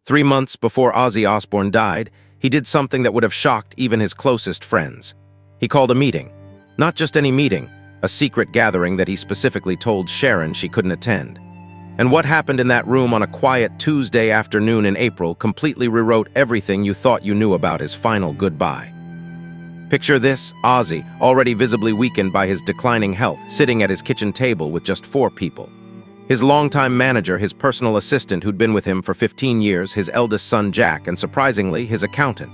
3 months before Ozzy Osbourne died, he did something that would have shocked even his closest friends. He called a meeting. Not just any meeting, a secret gathering that he specifically told Sharon she couldn't attend. And what happened in that room on a quiet Tuesday afternoon in April completely rewrote everything you thought you knew about his final goodbye. Picture this: Ozzy, already visibly weakened by his declining health, sitting at his kitchen table with just 4 people. His longtime manager, his personal assistant who'd been with him for 15 years, his eldest son Jack, and surprisingly, his accountant.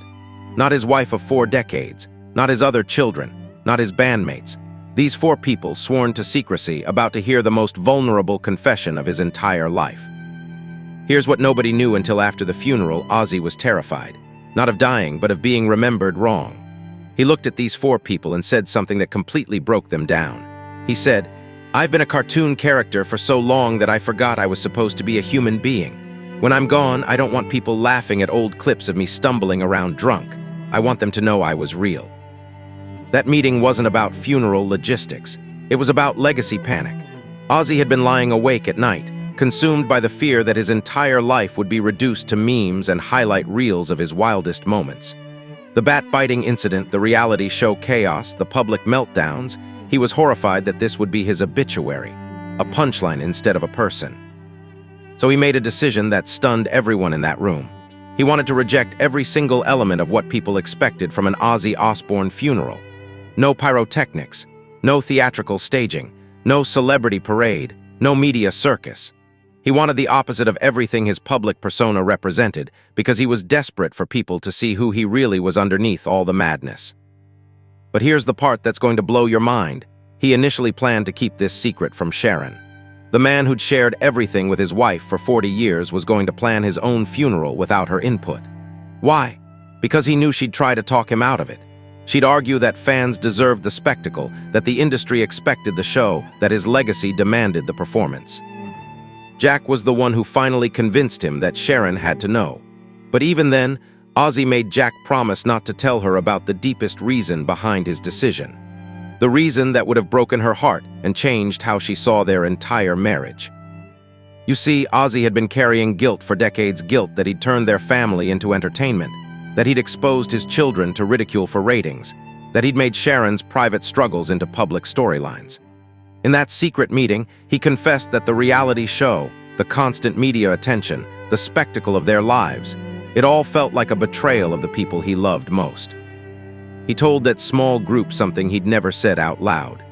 Not his wife of 4 decades, not his other children, not his bandmates. These 4 people, sworn to secrecy, about to hear the most vulnerable confession of his entire life. Here's what nobody knew until after the funeral. Ozzy was terrified. Not of dying, but of being remembered wrong. He looked at these 4 people and said something that completely broke them down. He said, "I've been a cartoon character for so long that I forgot I was supposed to be a human being. When I'm gone, I don't want people laughing at old clips of me stumbling around drunk. I want them to know I was real." That meeting wasn't about funeral logistics. It was about legacy panic. Ozzy had been lying awake at night, consumed by the fear that his entire life would be reduced to memes and highlight reels of his wildest moments. The bat-biting incident, the reality show chaos, the public meltdowns, he was horrified that this would be his obituary, a punchline instead of a person. So he made a decision that stunned everyone in that room. He wanted to reject every single element of what people expected from an Ozzy Osbourne funeral. No pyrotechnics, no theatrical staging, no celebrity parade, no media circus. He wanted the opposite of everything his public persona represented because he was desperate for people to see who he really was underneath all the madness. But here's the part that's going to blow your mind. He initially planned to keep this secret from Sharon. The man who'd shared everything with his wife for 40 years was going to plan his own funeral without her input. Why? Because he knew she'd try to talk him out of it. She'd argue that fans deserved the spectacle, that the industry expected the show, that his legacy demanded the performance. Jack was the one who finally convinced him that Sharon had to know. But even then, Ozzy made Jack promise not to tell her about the deepest reason behind his decision. The reason that would have broken her heart and changed how she saw their entire marriage. You see, Ozzy had been carrying guilt for decades, guilt that he'd turned their family into entertainment, that he'd exposed his children to ridicule for ratings, that he'd made Sharon's private struggles into public storylines. In that secret meeting, he confessed that the reality show, the constant media attention, the spectacle of their lives, it all felt like a betrayal of the people he loved most. He told that small group something he'd never said out loud.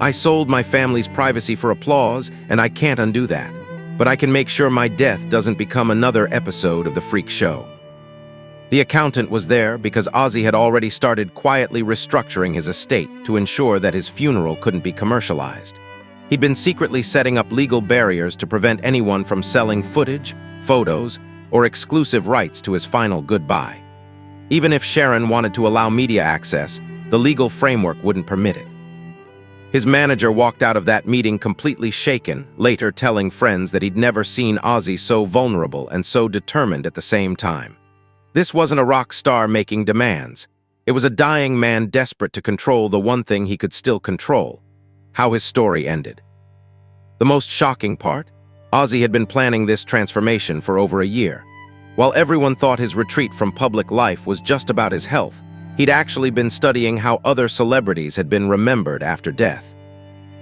"I sold my family's privacy for applause, and I can't undo that. But I can make sure my death doesn't become another episode of the freak show." The accountant was there because Ozzy had already started quietly restructuring his estate to ensure that his funeral couldn't be commercialized. He'd been secretly setting up legal barriers to prevent anyone from selling footage, photos, or exclusive rights to his final goodbye. Even if Sharon wanted to allow media access, the legal framework wouldn't permit it. His manager walked out of that meeting completely shaken, later telling friends that he'd never seen Ozzy so vulnerable and so determined at the same time. This wasn't a rock star making demands. It was a dying man desperate to control the one thing he could still control: how his story ended. The most shocking part? Ozzy had been planning this transformation for over a year. While everyone thought his retreat from public life was just about his health, he'd actually been studying how other celebrities had been remembered after death.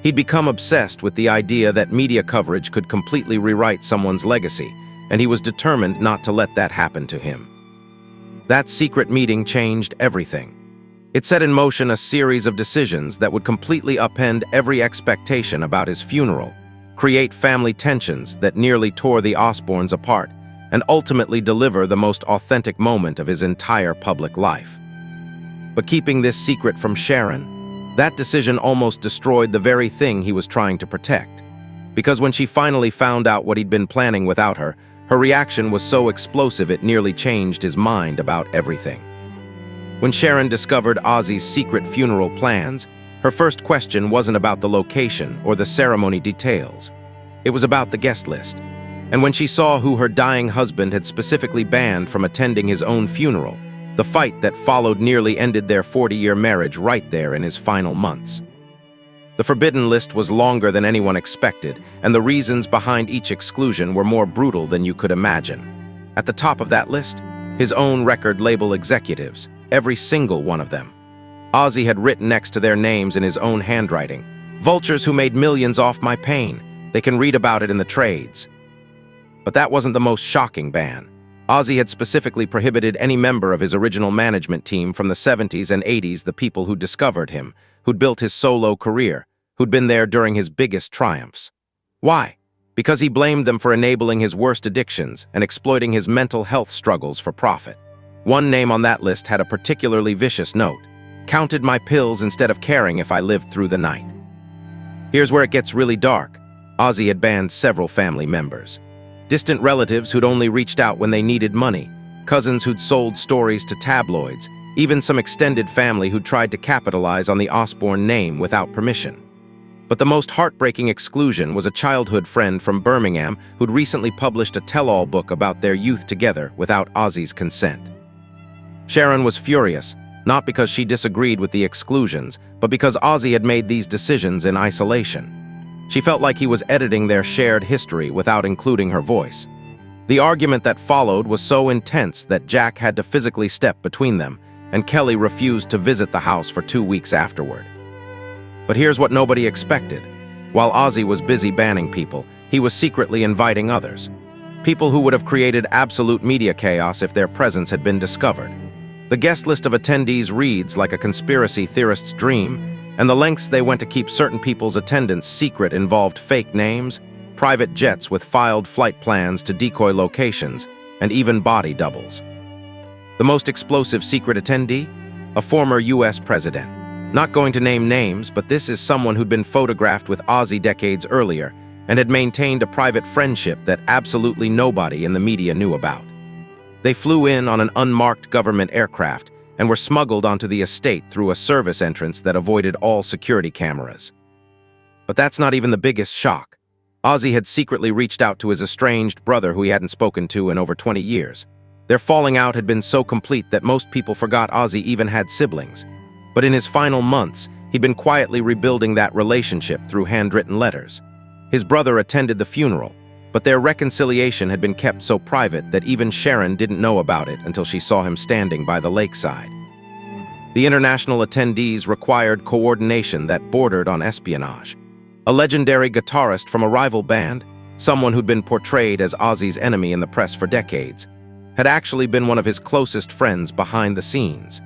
He'd become obsessed with the idea that media coverage could completely rewrite someone's legacy, and he was determined not to let that happen to him. That secret meeting changed everything. It set in motion a series of decisions that would completely upend every expectation about his funeral, create family tensions that nearly tore the Osbournes apart, and ultimately deliver the most authentic moment of his entire public life. But keeping this secret from Sharon, that decision almost destroyed the very thing he was trying to protect. Because when she finally found out what he'd been planning without her, her reaction was so explosive it nearly changed his mind about everything. When Sharon discovered Ozzy's secret funeral plans, her first question wasn't about the location or the ceremony details. It was about the guest list. And when she saw who her dying husband had specifically banned from attending his own funeral, the fight that followed nearly ended their 40-year marriage right there in his final months. The forbidden list was longer than anyone expected, and the reasons behind each exclusion were more brutal than you could imagine. At the top of that list, his own record label executives, every single one of them. Ozzy had written next to their names in his own handwriting, "Vultures who made millions off my pain. They can read about it in the trades." But that wasn't the most shocking ban. Ozzy had specifically prohibited any member of his original management team from the 70s and 80s, the people who discovered him, who'd built his solo career, who'd been there during his biggest triumphs. Why? Because he blamed them for enabling his worst addictions and exploiting his mental health struggles for profit. One name on that list had a particularly vicious note: "Counted my pills instead of caring if I lived through the night." Here's where it gets really dark. Ozzy had banned several family members. Distant relatives who'd only reached out when they needed money, cousins who'd sold stories to tabloids, even some extended family who'd tried to capitalize on the Osbourne name without permission. But the most heartbreaking exclusion was a childhood friend from Birmingham who'd recently published a tell-all book about their youth together without Ozzy's consent. Sharon was furious, not because she disagreed with the exclusions, but because Ozzy had made these decisions in isolation. She felt like he was editing their shared history without including her voice. The argument that followed was so intense that Jack had to physically step between them, and Kelly refused to visit the house for 2 weeks afterward. But here's what nobody expected. While Ozzy was busy banning people, he was secretly inviting others. People who would have created absolute media chaos if their presence had been discovered. The guest list of attendees reads like a conspiracy theorist's dream, and the lengths they went to keep certain people's attendance secret involved fake names, private jets with filed flight plans to decoy locations, and even body doubles. The most explosive secret attendee? A former US president. Not going to name names, but this is someone who'd been photographed with Ozzy decades earlier and had maintained a private friendship that absolutely nobody in the media knew about. They flew in on an unmarked government aircraft and were smuggled onto the estate through a service entrance that avoided all security cameras. But that's not even the biggest shock. Ozzy had secretly reached out to his estranged brother who he hadn't spoken to in over 20 years. Their falling out had been so complete that most people forgot Ozzy even had siblings. But in his final months, he'd been quietly rebuilding that relationship through handwritten letters. His brother attended the funeral, but their reconciliation had been kept so private that even Sharon didn't know about it until she saw him standing by the lakeside. The international attendees required coordination that bordered on espionage. A legendary guitarist from a rival band, someone who'd been portrayed as Ozzy's enemy in the press for decades, had actually been one of his closest friends behind the scenes.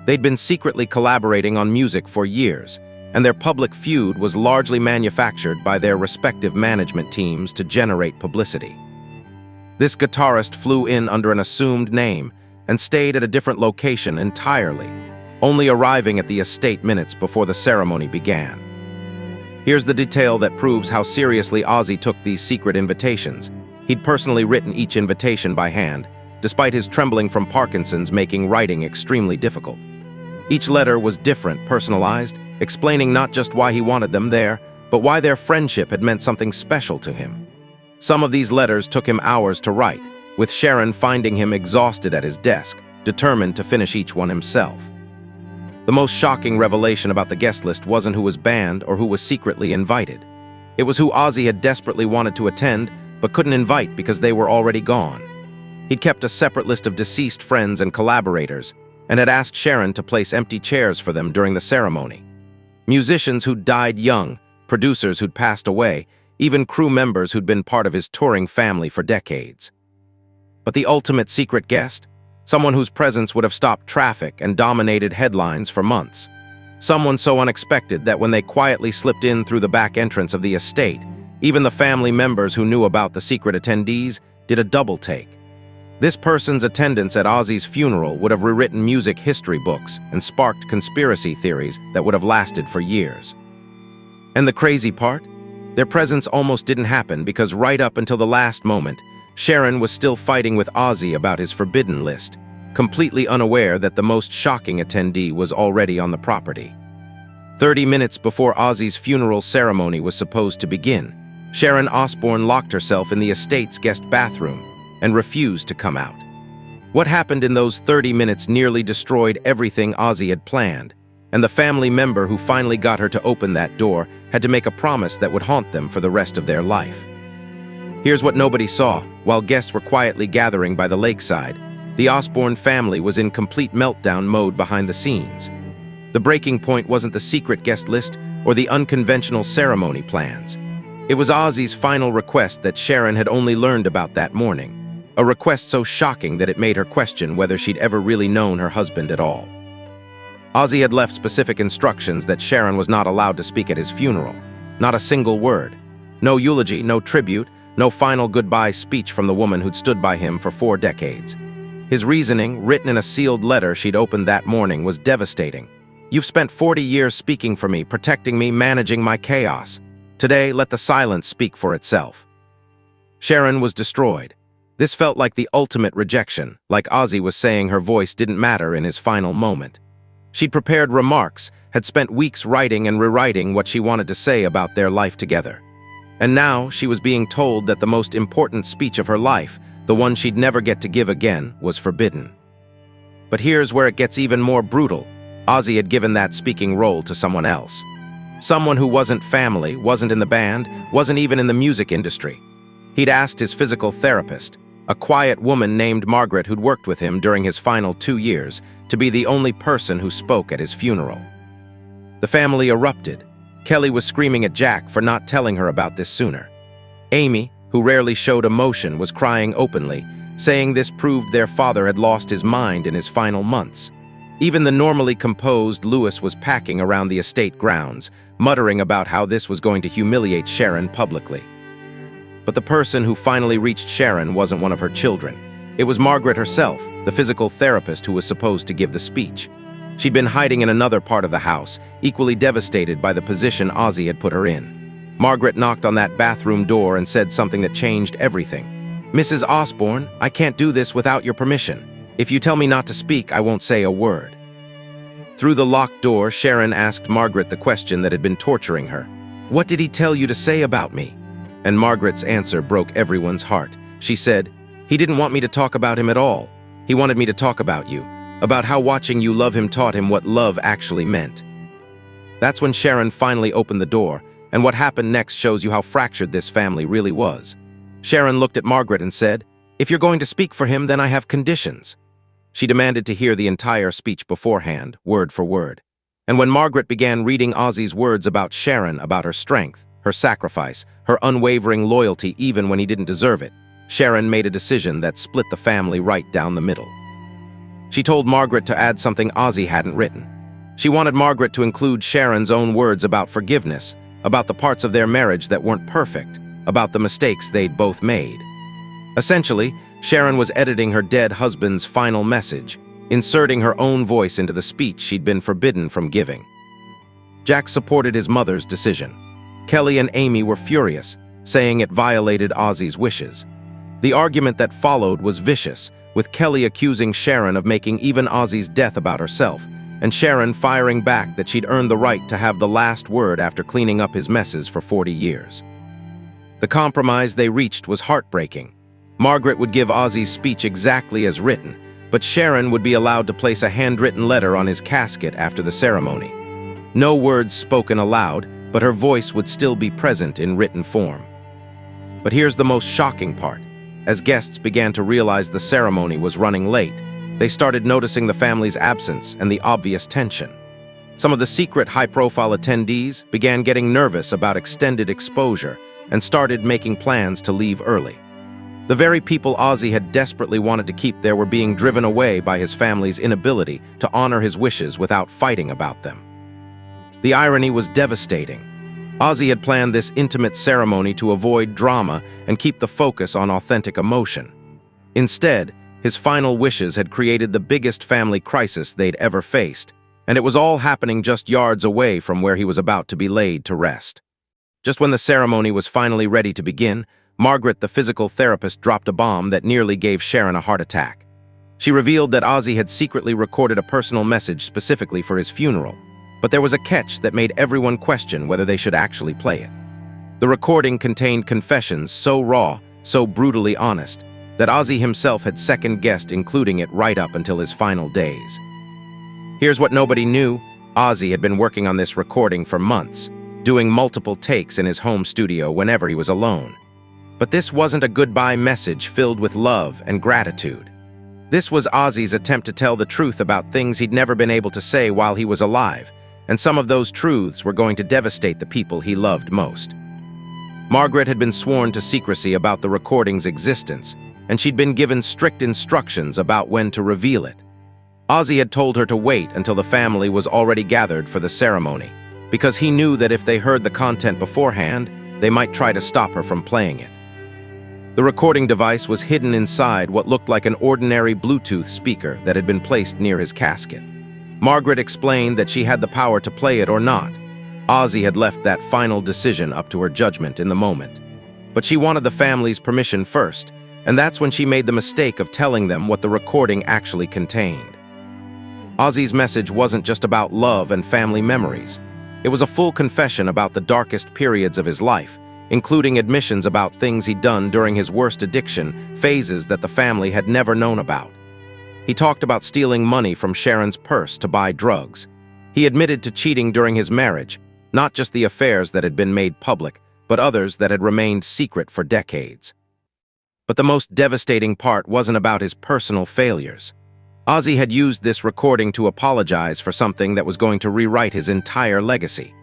They'd been secretly collaborating on music for years, and their public feud was largely manufactured by their respective management teams to generate publicity. This guitarist flew in under an assumed name and stayed at a different location entirely, only arriving at the estate minutes before the ceremony began. Here's the detail that proves how seriously Ozzy took these secret invitations. He'd personally written each invitation by hand, despite his trembling from Parkinson's making writing extremely difficult. Each letter was different, personalized, explaining not just why he wanted them there, but why their friendship had meant something special to him. Some of these letters took him hours to write, with Sharon finding him exhausted at his desk, determined to finish each one himself. The most shocking revelation about the guest list wasn't who was banned or who was secretly invited. It was who Ozzy had desperately wanted to attend, but couldn't invite because they were already gone. He'd kept a separate list of deceased friends and collaborators, and had asked Sharon to place empty chairs for them during the ceremony. Musicians who'd died young, producers who'd passed away, even crew members who'd been part of his touring family for decades. But the ultimate secret guest? Someone whose presence would have stopped traffic and dominated headlines for months. Someone so unexpected that when they quietly slipped in through the back entrance of the estate, even the family members who knew about the secret attendees did a double take. This person's attendance at Ozzy's funeral would have rewritten music history books and sparked conspiracy theories that would have lasted for years. And the crazy part? Their presence almost didn't happen because right up until the last moment, Sharon was still fighting with Ozzy about his forbidden list, completely unaware that the most shocking attendee was already on the property. 30 minutes before Ozzy's funeral ceremony was supposed to begin, Sharon Osbourne locked herself in the estate's guest bathroom and refused to come out. What happened in those 30 minutes nearly destroyed everything Ozzy had planned, and the family member who finally got her to open that door had to make a promise that would haunt them for the rest of their life. Here's what nobody saw. While guests were quietly gathering by the lakeside, the Osbourne family was in complete meltdown mode behind the scenes. The breaking point wasn't the secret guest list or the unconventional ceremony plans. It was Ozzy's final request that Sharon had only learned about that morning, a request so shocking that it made her question whether she'd ever really known her husband at all. Ozzy had left specific instructions that Sharon was not allowed to speak at his funeral. Not a single word. No eulogy, no tribute, no final goodbye speech from the woman who'd stood by him for 4 decades. His reasoning, written in a sealed letter she'd opened that morning, was devastating. "You've spent 40 years speaking for me, protecting me, managing my chaos. Today, let the silence speak for itself." Sharon was destroyed. This felt like the ultimate rejection, like Ozzy was saying her voice didn't matter in his final moment. She'd prepared remarks, had spent weeks writing and rewriting what she wanted to say about their life together. And now she was being told that the most important speech of her life, the one she'd never get to give again, was forbidden. But here's where it gets even more brutal. Ozzy had given that speaking role to someone else. Someone who wasn't family, wasn't in the band, wasn't even in the music industry. He'd asked his physical therapist, a quiet woman named Margaret who'd worked with him during his final 2 years, to be the only person who spoke at his funeral. The family erupted. Kelly was screaming at Jack for not telling her about this sooner. Amy, who rarely showed emotion, was crying openly, saying this proved their father had lost his mind in his final months. Even the normally composed Lewis was packing around the estate grounds, muttering about how this was going to humiliate Sharon publicly. But the person who finally reached Sharon wasn't one of her children. It was Margaret herself, the physical therapist who was supposed to give the speech. She'd been hiding in another part of the house, equally devastated by the position Ozzy had put her in. Margaret knocked on that bathroom door and said something that changed everything. "Mrs. Osbourne, I can't do this without your permission. If you tell me not to speak, I won't say a word." Through the locked door, Sharon asked Margaret the question that had been torturing her. "What did he tell you to say about me?" And Margaret's answer broke everyone's heart. She said, "He didn't want me to talk about him at all. He wanted me to talk about you, about how watching you love him taught him what love actually meant." That's when Sharon finally opened the door, and what happened next shows you how fractured this family really was. Sharon looked at Margaret and said, "If you're going to speak for him, then I have conditions." She demanded to hear the entire speech beforehand, word for word. And when Margaret began reading Ozzy's words about Sharon, about her strength, her sacrifice, her unwavering loyalty even when he didn't deserve it, Sharon made a decision that split the family right down the middle. She told Margaret to add something Ozzy hadn't written. She wanted Margaret to include Sharon's own words about forgiveness, about the parts of their marriage that weren't perfect, about the mistakes they'd both made. Essentially, Sharon was editing her dead husband's final message, inserting her own voice into the speech she'd been forbidden from giving. Jack supported his mother's decision. Kelly and Amy were furious, saying it violated Ozzy's wishes. The argument that followed was vicious, with Kelly accusing Sharon of making even Ozzy's death about herself, and Sharon firing back that she'd earned the right to have the last word after cleaning up his messes for 40 years. The compromise they reached was heartbreaking. Margaret would give Ozzy's speech exactly as written, but Sharon would be allowed to place a handwritten letter on his casket after the ceremony. No words spoken aloud, but her voice would still be present in written form. But here's the most shocking part. As guests began to realize the ceremony was running late, they started noticing the family's absence and the obvious tension. Some of the secret high-profile attendees began getting nervous about extended exposure and started making plans to leave early. The very people Ozzy had desperately wanted to keep there were being driven away by his family's inability to honor his wishes without fighting about them. The irony was devastating. Ozzy had planned this intimate ceremony to avoid drama and keep the focus on authentic emotion. Instead, his final wishes had created the biggest family crisis they'd ever faced, and it was all happening just yards away from where he was about to be laid to rest. Just when the ceremony was finally ready to begin, Margaret, the physical therapist, dropped a bomb that nearly gave Sharon a heart attack. She revealed that Ozzy had secretly recorded a personal message specifically for his funeral, but there was a catch that made everyone question whether they should actually play it. The recording contained confessions so raw, so brutally honest, that Ozzy himself had second-guessed including it right up until his final days. Here's what nobody knew. Ozzy had been working on this recording for months, doing multiple takes in his home studio whenever he was alone. But this wasn't a goodbye message filled with love and gratitude. This was Ozzy's attempt to tell the truth about things he'd never been able to say while he was alive, and some of those truths were going to devastate the people he loved most. Margaret had been sworn to secrecy about the recording's existence, and she'd been given strict instructions about when to reveal it. Ozzy had told her to wait until the family was already gathered for the ceremony, because he knew that if they heard the content beforehand, they might try to stop her from playing it. The recording device was hidden inside what looked like an ordinary Bluetooth speaker that had been placed near his casket. Margaret explained that she had the power to play it or not. Ozzy had left that final decision up to her judgment in the moment. But she wanted the family's permission first, and that's when she made the mistake of telling them what the recording actually contained. Ozzy's message wasn't just about love and family memories. It was a full confession about the darkest periods of his life, including admissions about things he'd done during his worst addiction, phases that the family had never known about. He talked about stealing money from Sharon's purse to buy drugs. He admitted to cheating during his marriage, not just the affairs that had been made public, but others that had remained secret for decades. But the most devastating part wasn't about his personal failures. Ozzy had used this recording to apologize for something that was going to rewrite his entire legacy.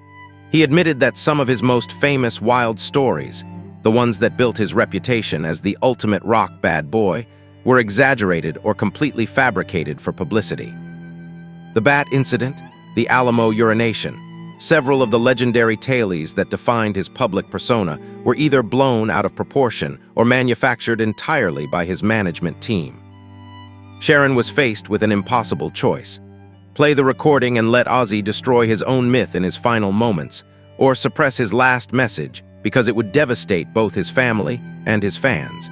He admitted that some of his most famous wild stories, the ones that built his reputation as the ultimate rock bad boy, were exaggerated or completely fabricated for publicity. The bat incident, the Alamo urination, several of the legendary tales that defined his public persona were either blown out of proportion or manufactured entirely by his management team. Sharon was faced with an impossible choice: play the recording and let Ozzy destroy his own myth in his final moments, or suppress his last message because it would devastate both his family and his fans.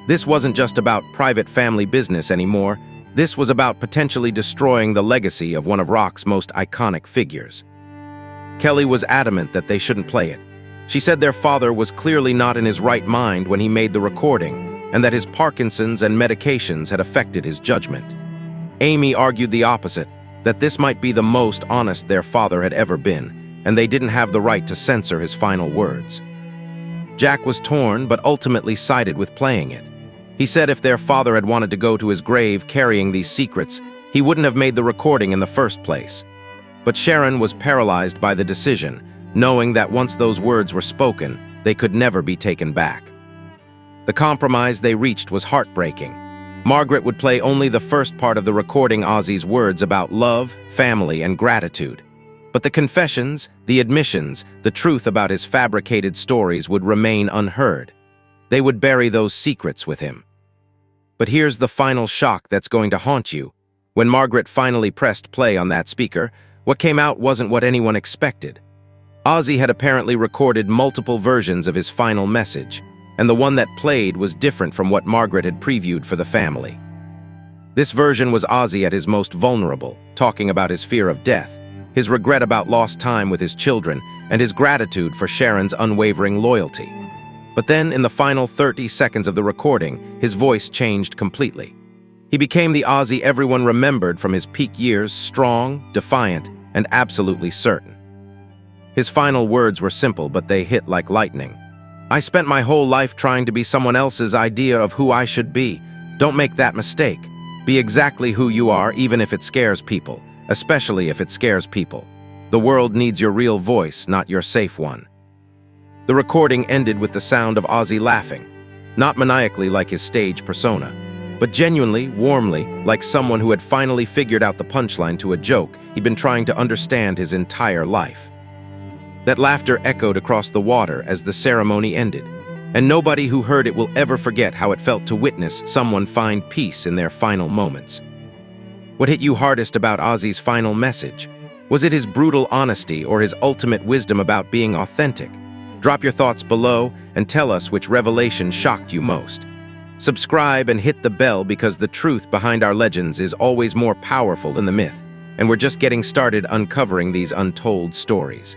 This wasn't just about private family business anymore. This was about potentially destroying the legacy of one of rock's most iconic figures. Kelly was adamant that they shouldn't play it. She said their father was clearly not in his right mind when he made the recording, and that his Parkinson's and medications had affected his judgment. Amy argued the opposite, that this might be the most honest their father had ever been, and they didn't have the right to censor his final words. Jack was torn, but ultimately sided with playing it. He said if their father had wanted to go to his grave carrying these secrets, he wouldn't have made the recording in the first place. But Sharon was paralyzed by the decision, knowing that once those words were spoken, they could never be taken back. The compromise they reached was heartbreaking. Margaret would play only the first part of the recording, Ozzy's words about love, family, and gratitude. But the confessions, the admissions, the truth about his fabricated stories would remain unheard. They would bury those secrets with him. But here's the final shock that's going to haunt you. When Margaret finally pressed play on that speaker, what came out wasn't what anyone expected. Ozzy had apparently recorded multiple versions of his final message, and the one that played was different from what Margaret had previewed for the family. This version was Ozzy at his most vulnerable, talking about his fear of death, his regret about lost time with his children, and his gratitude for Sharon's unwavering loyalty. But then, in the final 30 seconds of the recording, his voice changed completely. He became the Ozzy everyone remembered from his peak years, strong, defiant, and absolutely certain. His final words were simple, but they hit like lightning. "I spent my whole life trying to be someone else's idea of who I should be. Don't make that mistake. Be exactly who you are, even if it scares people, especially if it scares people. The world needs your real voice, not your safe one." The recording ended with the sound of Ozzy laughing, not maniacally like his stage persona, but genuinely, warmly, like someone who had finally figured out the punchline to a joke he'd been trying to understand his entire life. That laughter echoed across the water as the ceremony ended, and nobody who heard it will ever forget how it felt to witness someone find peace in their final moments. What hit you hardest about Ozzy's final message? Was it his brutal honesty or his ultimate wisdom about being authentic? Drop your thoughts below and tell us which revelation shocked you most. Subscribe and hit the bell because the truth behind our legends is always more powerful than the myth, and we're just getting started uncovering these untold stories.